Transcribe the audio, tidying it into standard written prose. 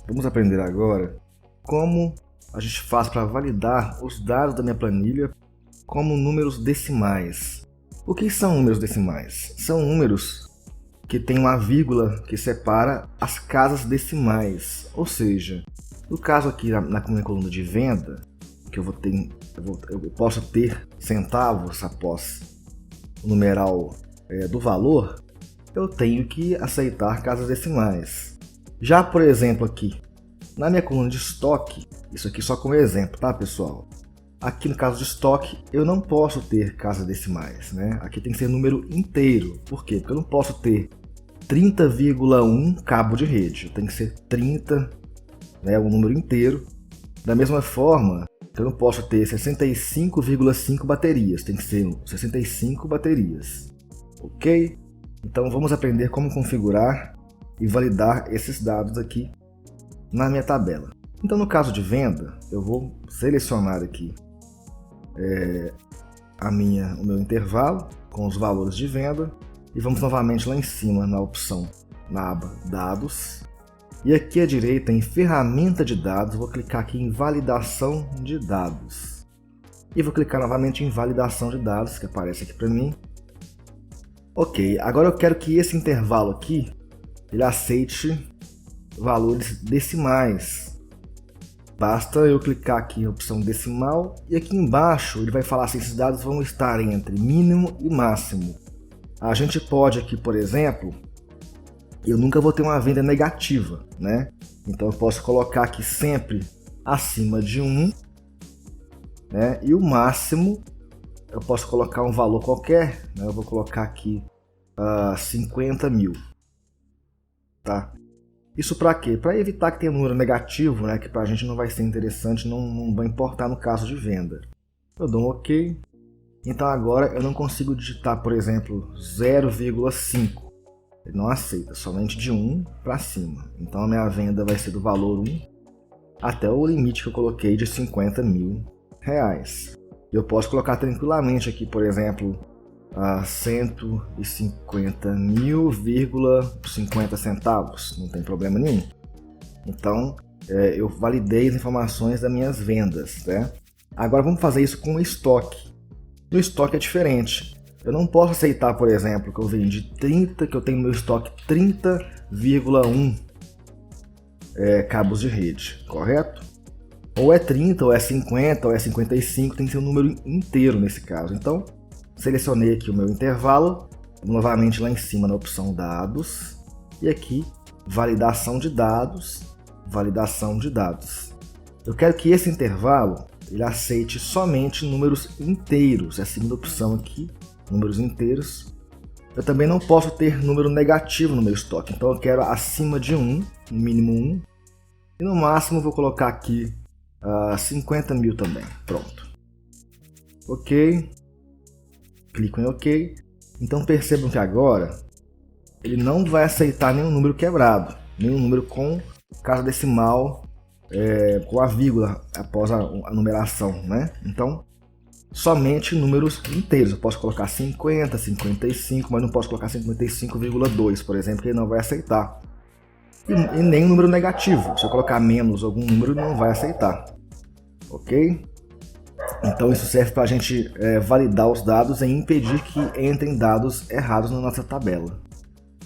Vamos aprender agora como a gente faz para validar os dados da minha planilha como números decimais. O que são números decimais? São números que têm uma vírgula que separa as casas decimais. Ou seja, no caso aqui na minha coluna de venda, que eu posso ter centavos após o numeral do valor, eu tenho que aceitar casas decimais. Já, por exemplo, aqui na minha coluna de estoque, isso aqui só como exemplo, tá, pessoal? Aqui no caso de estoque, eu não posso ter casas decimais, né? Aqui tem que ser número inteiro. Por quê? Porque eu não posso ter 30,1 cabo de rede. Tem que ser 30, né, um número inteiro. Da mesma forma, eu não posso ter 65,5 baterias. Tem que ser 65 baterias. Ok? Então vamos aprender como configurar e validar esses dados aqui na minha tabela. Então no caso de venda, eu vou selecionar aqui o meu intervalo com os valores de venda e vamos novamente lá em cima na aba Dados. E aqui à direita em Ferramenta de Dados, vou clicar aqui em Validação de Dados. E vou clicar novamente em Validação de Dados, que aparece aqui para mim. Ok, agora eu quero que esse intervalo aqui ele aceite valores decimais. Basta eu clicar aqui na opção decimal e aqui embaixo ele vai falar se esses dados vão estar entre mínimo e máximo. A gente pode aqui, por exemplo, eu nunca vou ter uma venda negativa, né? Então eu posso colocar aqui sempre acima de 1, né? E o máximo eu posso colocar um valor qualquer, né? Eu vou colocar aqui 50 mil, tá? Isso para quê? Para evitar que tenha um número negativo, né? Que para a gente não vai ser interessante, não vai importar no caso de venda. Eu dou um OK. Então agora eu não consigo digitar, por exemplo, 0,5. Ele não aceita, somente de 1 para cima. Então a minha venda vai ser do valor 1 até o limite que eu coloquei de 50 mil reais. Eu posso colocar tranquilamente aqui, por exemplo, 150 mil,50 centavos, não tem problema nenhum. Então eu validei as informações das minhas vendas, né? Agora vamos fazer isso com o estoque. No estoque é diferente. Eu não posso aceitar, por exemplo, que eu vendi 30, que eu tenho no meu estoque 30,1 cabos de rede, correto? Ou é 30, ou é 50, ou é 55, tem que ser um número inteiro nesse caso. Então, selecionei aqui o meu intervalo, novamente lá em cima na opção Dados, e aqui Validação de Dados, Validação de Dados. Eu quero que esse intervalo ele aceite somente números inteiros, é a segunda opção aqui, números inteiros. Eu também não posso ter número negativo no meu estoque, então eu quero acima de 1, no mínimo 1, e no máximo vou colocar aqui 50 mil também, pronto. Ok, clico em OK. Então percebam que agora ele não vai aceitar nenhum número quebrado, nenhum número com casa decimal, com a vírgula após a numeração, né? Então somente números inteiros. Eu posso colocar 50, 55, mas não posso colocar 55,2, por exemplo, que ele não vai aceitar. E nem um número negativo. Se eu colocar menos algum número, ele não vai aceitar. Ok? Então isso serve para a gente validar os dados e impedir que entrem dados errados na nossa tabela.